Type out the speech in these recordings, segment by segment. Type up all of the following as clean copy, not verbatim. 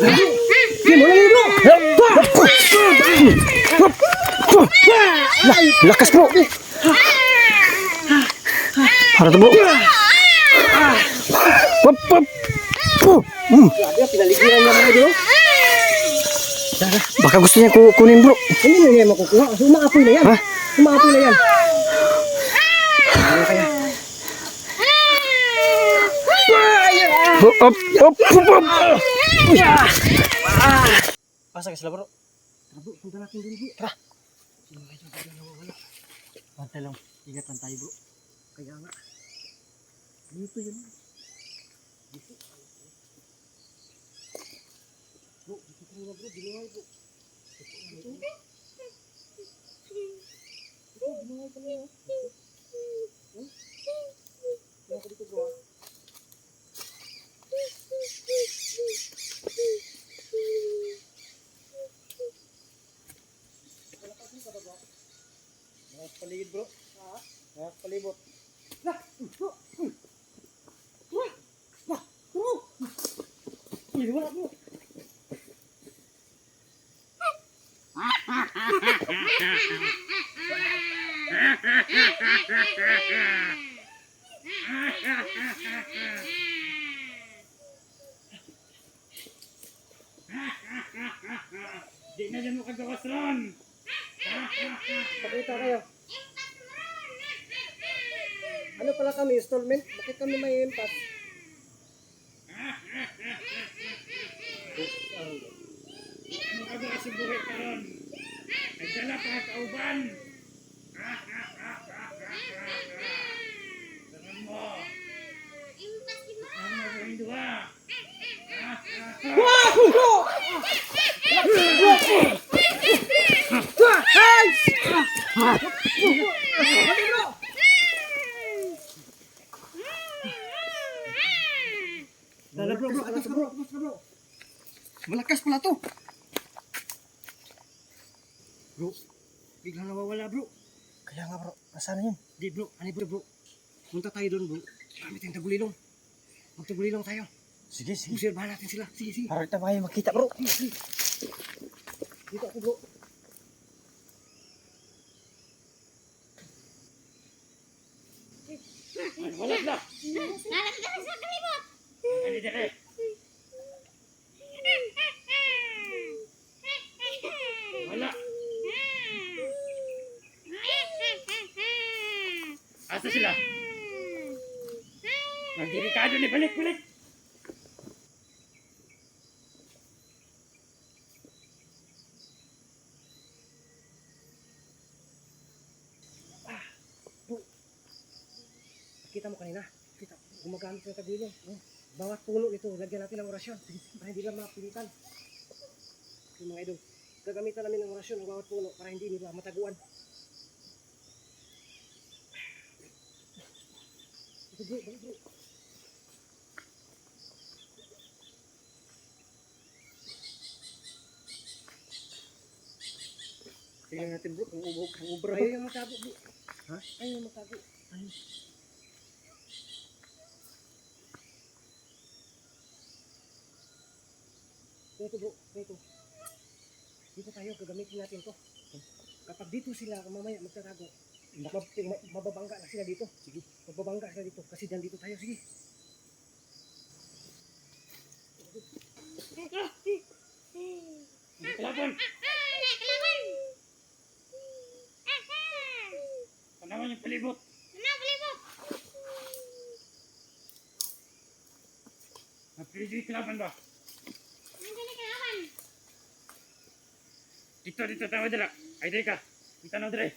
Sige mo lang bro. Lakas bro. Para to bro. Pop pop. Grabe, pinaligiran niya mga bro. Baka gusto niya kunin bro. Hindi na niya makukuha. Umaapoy na yan. Ha? Umaapoy na yan. Ano kaya? Up up up up. Pasa ka sila bro. Tara bro, punta natin dun bro. Tara. Sino kayo dyan nawawala? Pantay lang. Ingat lang tayo bro. Kaya nga. Dito yun. Dito. Bro, dito ka muna bro. Binuhay bro. Dito. Dito, binuhay ka na. Kaya ka dito bro. Paligid bro. Palibot. Lah, bro. Wah, bro. Ini wala bro. Di na dyan mo kagawas ron. Pakita kayo. Ano pala kami, installment? Bakit kami may impasse? Ano kagawas sa buhay ka ron? Nagdala pa kauban. Tangan mo. Ano mo hindi ba? Dala bro, alas ka bro, bro. Malakas pala to. Bro, biglang nawawala bro. Kaya nga bro, nasaan yun? Di bro, ano bro? Punta tayo doon bro. Gamit yung tagulilong. Magtagulilong tayo. Sige. Obserbahan natin sila. Sige. Para tayo makita bro. Sige. Dito ako bro. Walat na. Nalas ka sa kalibot. Ano dyan eh? Wala. Asa sila? Magdirikado ni balik. Kita mo kanina. Kita. Gumagamit ng tagulilong. Bawat puno nito, lagyan natin ng orasyon. Para hindi lang mapilitan. Yung mga idol. Gagamitan namin ng orasyon ng bawat puno para hindi nila mataguan. Ito bro, bro. Tingnan natin bro, kung ubra. Ayaw yung matago bro. Ha? Ayaw yung matago. Ayaw. Ito bro, ito. Dito tayo, gagamitin natin to. Kapag dito sila mamaya magtatago, mababangga na sila dito. Sige. Mababangga sila dito kasi dyan dito tayo. Sige. Kalaban. Panawan yung palibot. Napili yung kalaban ba? Dito, tawa dala. Ay, dali ka. Kita na dali.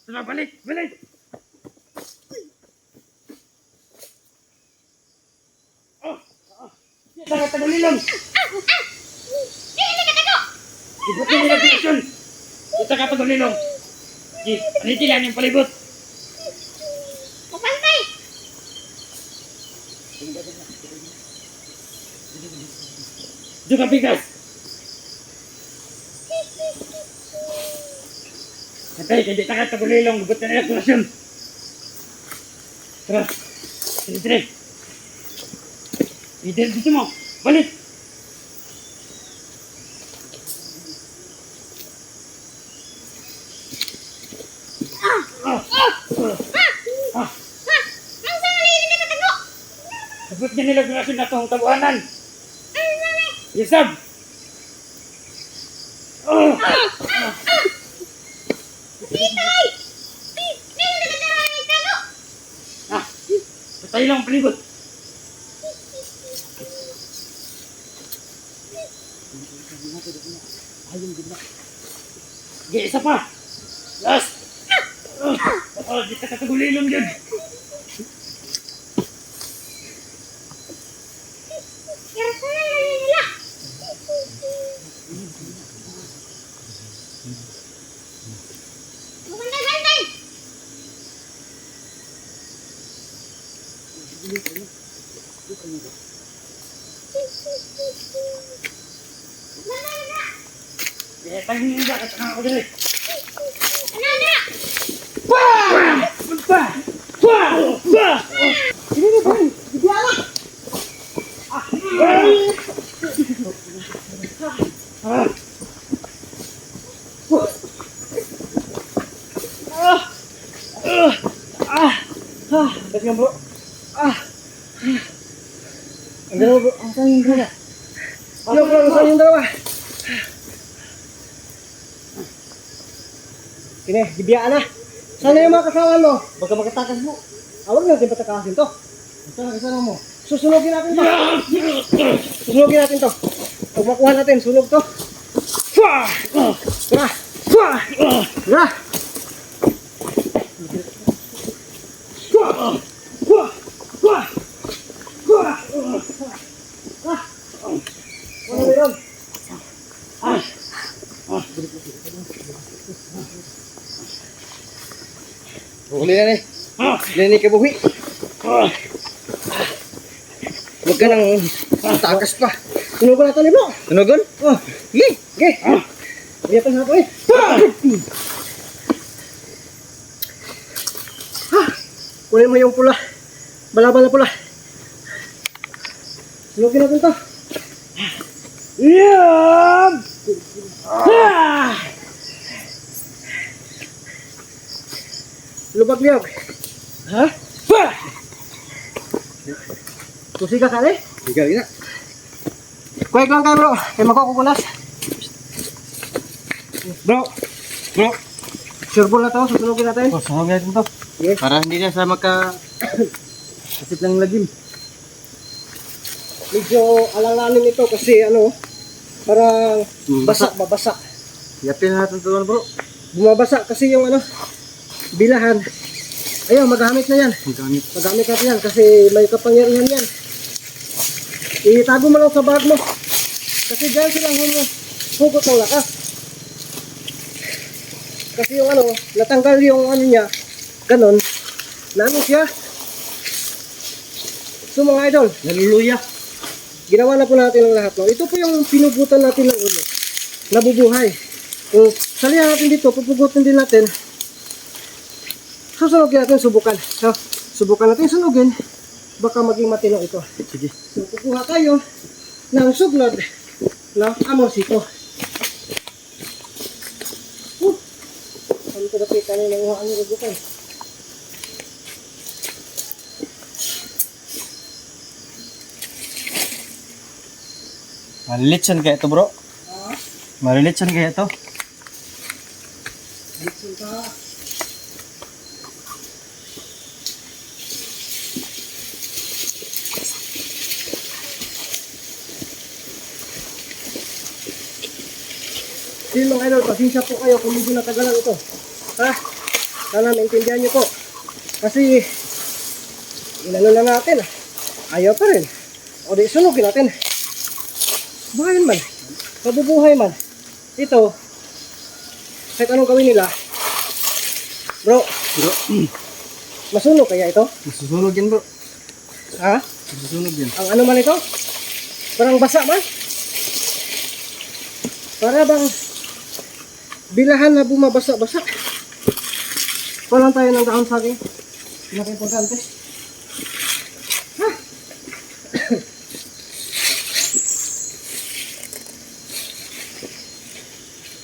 Tara, balik. Oh. Tara, tagulilong. Ibot mo nila direksyon. Kita ka tagulilong. Aniti lang yung palibot. Dito ka bigas. Patay, hindi takat tagulilong. Gubat na nila kurasyon. Tara. Sige. Dito mo. Balik. Ang sali na natago. Gubat na nila kurasyon na itong tabuhanan. Yusab. Pitay. Meron na natago. Tago. Patay lang palibot. Sige, isa pa. Last. Di ka katagulilong dyan. Yarasa na nila. Bantay. Sige, tangin nila at ako dali. Nana. Let's go, bro. Ang dalawa, bro. Ang saan yung dalawa? Ano, bro? Ang saan yung dalawa? Kine, gibiyaan na. Sana yung mga kasawan mo. Baka magkatakas mo. Awag natin patakasin to. Sana mo. Susunogin natin to. Susunogin natin to. Pag makuha natin, sunog to. Tara. Tara. Ano meron? Huli na eh. Huli ka buhi. Huwag ka nang takas pa. Tunugan na ito ni Bro. Tunugan? Oh, sige, sige. Biyapan na ito eh. Kunin mo yung pula. Balabal na pula. Tunugin natin ito. Yan! Lubag-liyog. Ha? Susi ka kali? Higa, higa. Kuwag lang kayo, bro. Kaya makukukulas. Bro. Sureball na to. Susunugin natin. Susunugin natin to. Yes. Para hindi na sa kasip ng lagim. Medyo alalanin ito kasi parang babasa. Yapin natin ito, bro. Bumabasa kasi yung bilahan. Ayun, magamit na yan. Magamit natin yan kasi may kapangyarihan yan. Itago mo lang sa bag mo. Kasi dyan silang hugot ng lakas. Kasi yung natanggal yung niya. Ganon. Siya. So mga idol, naluluya. Ginawa na po natin ang lahat. No? Ito po yung pinugutan natin ng ulo. Nabubuhay. Kung salihan natin dito, pupugutin din natin. Susunogin natin, subukan. So, subukan natin sunugin. Baka maging matino ito. Sige. So, kukuha tayo ng suglod ng amosito. Ano ito dapat kanina ng ang gugutan? Malilitsan kaya ito, bro? Malilitsan kaya ito? Litson ka. Sige mga idol, pasensya po kayo kung medyo natagalan ito. Ha? Sana maintindihan nyo po. Kasi, inano na natin. Ayaw pa rin. O di, sunugin natin. Buhayin man. Mabubuhay man. Ito, kahit anong gawin nila, bro, masunog kaya ito? Masusunog yan, bro. Ha? Masusunog yan. Ang ano man ito? Parang basa man? Para bang bilahan na bumabasa-basa. Kulang tayo ng dahon saging. Pinaka-importante.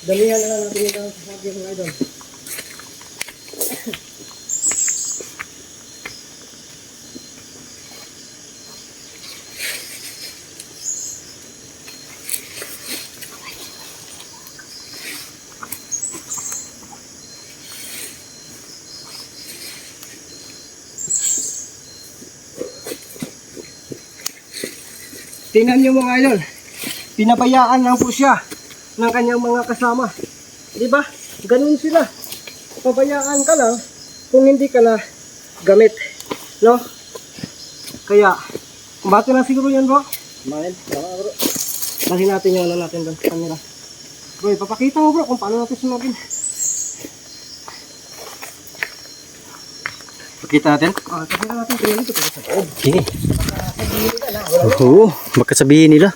Dalihan na lang natin yung dahon saging mga idol. Tingnan niyo mga idol, pinabayaan lang po siya ng kanyang mga kasama. Di ba? Ganun sila. Pabayaan ka lang kung hindi ka na gamit. No? Kaya, kumbati na siguro yan bro. Kumain, tama bro. Bahin natin yung ano natin doon sa camera. Bro, ipapakita mo bro kung paano natin sunogin. Pakita natin. Pakita natin, tingnan dito. Sige. Oo, baka sabihin nila.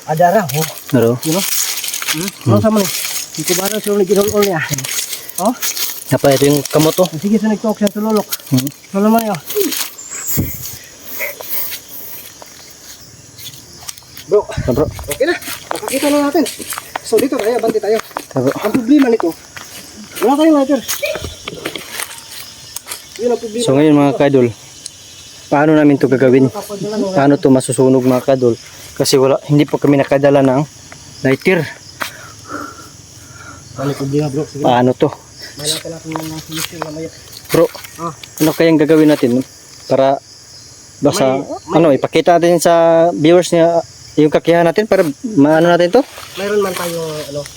Ada raw. Naro. You know? Ano sa man? Dito ba na sunog ginol niya? Oh? Apa ito yung kamot oh. Sige, sa nagtalk siya tulolok. So naman yun. Bro, Bro. okay na. Nakakita na natin. So dito tayo, banti tayo. Bro. Ang problema nito, wala tayong lighter. Yun ang problema. So ngayon mga kadol, paano namin to gagawin? Paano to masusunog mga kadol? Kasi wala, hindi pa kami nakadala ng lighter. Ano yung problema bro? Sige, Paano to? malaki natin yung mga solution mamaya. Bro, Ah. ano kayang gagawin natin para basta ano ipakita natin sa viewers niya yung kakayahan natin para maano natin to? Mayroon man tayo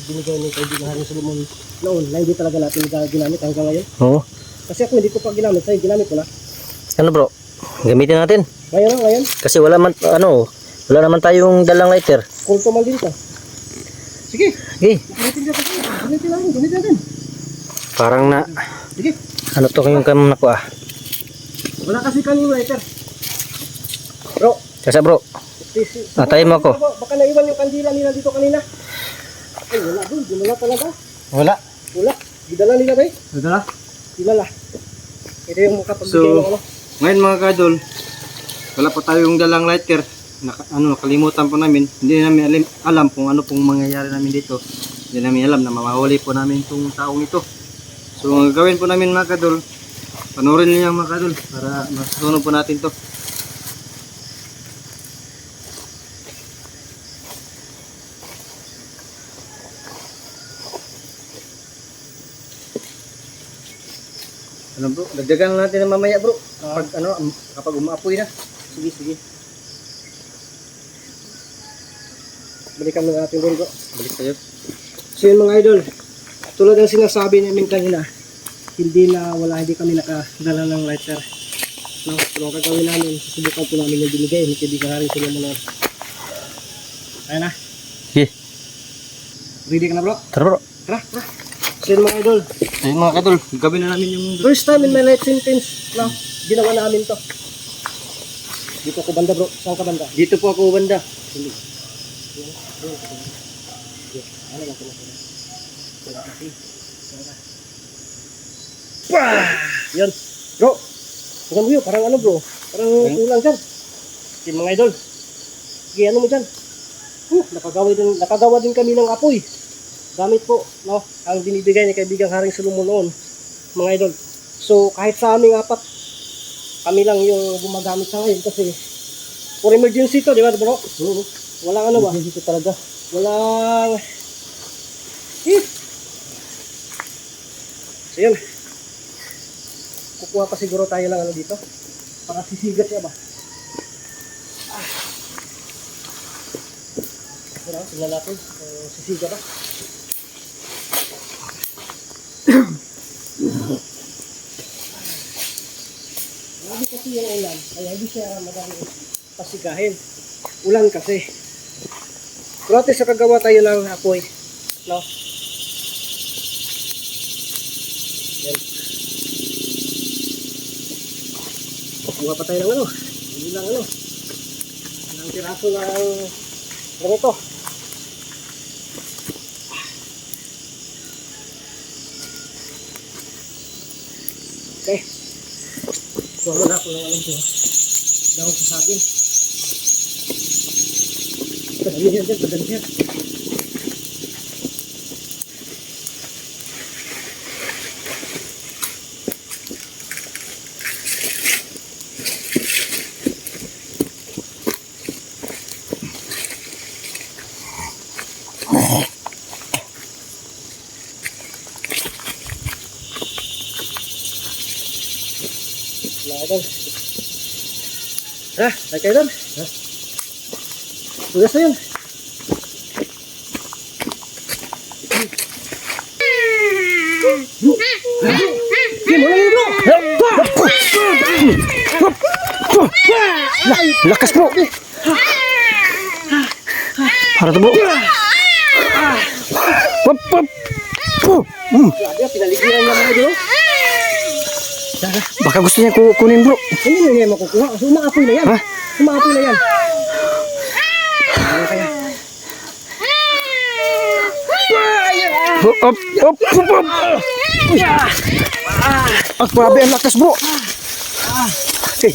binigay ni kaibigan Haring Solomon noon na hindi talaga natin ginamit hanggang ngayon. Oo. Kasi ako hindi ko pa ginamit, sa'yo ginamit ko na. Ano bro? Gamitin natin. Ngayon, Kasi wala naman tayong dalang lighter. kulto man din ka. Sige, Okay. gamitin natin. Parang na Sige, ano to yung kam nako ah. wala kasi kanino lighter. Bro, Kasi bro, Natayin mo ako. Baka naiwan yung kandila nila dito kanina. Ay, wala doon. Dinala talaga. wala. Wala. Gidala nila ba eh? Dala. Dinala. Ito yung makapagbigay So, ng ano. ngayon mga kadol, wala pa tayong dalang lighter. Nakalimutan po namin. Hindi namin alam kung ano pong mangyayari namin dito. Hindi namin alam na mamahuli po namin itong taong ito. So, ang gagawin po namin mga kadol, panoorin niyo mga kadol para masusunod po natin to. Ano bro, dagdagan natin na mamaya bro. Kapag umaapoy na. Sige, sige. Balikan na natin doon bro. Balik tayo. So yun mga idol, tulad ng sinasabi namin kanina, hindi kami nakadala ng lighter. No, so ang gagawin namin, susubukan po namin yung binigay, hindi kaibigan Haring Solomon. Ayan na, Okay. ready ka na bro? Tara bro. Tara, tara. So yun mga idol, Ayun mga kadol, gawin na namin yung... first time in my life sentence na ginawa namin to. Dito ako banda bro, saan ka banda? Dito po ako banda. Ano lang sila? Pah! Yan. Bro, tingnan mo yun, parang ano bro, parang kulang dyan. Sige mga idol, sige ano mo dyan. Nakagawa din kami ng apoy. Gamit po, no, ang binibigay ni kaibigang Haring Solomon noon, mga idol. So kahit sa aming apat, kami lang yung gumagamit sa ngayon kasi for emergency to, di ba bro? Walang ano ba? Emergency talaga. Walang... So yun. Kukuha pa siguro tayo ng ano dito. Para sisigat siya ba? Tingnan natin. Sisigat ba? Hindi kasi yung ulan. Kaya hindi siya madami pasigahin. Ulan kasi. Pero at least nakagawa tayo ng apoy. No? Yan. Kuha pa tayo ng ano. Hindi lang ano. Ng tiraso ng ganito. Okay. So, wala ko lang alam ko. Daw sa saging. Padali yan, padali yan. Laban. Naik kayo doon. Tugas na yun. Lakas bro. Para to bro. Wap wap. Grabe, pinaligiran niya mga dito. Baka gusto niya kunin bro. Hindi na niya makukuha. Sumaapoy na yan. Ha? Sumaapoy na yan. Op op op op. Grabe ang lakas bro. Okay.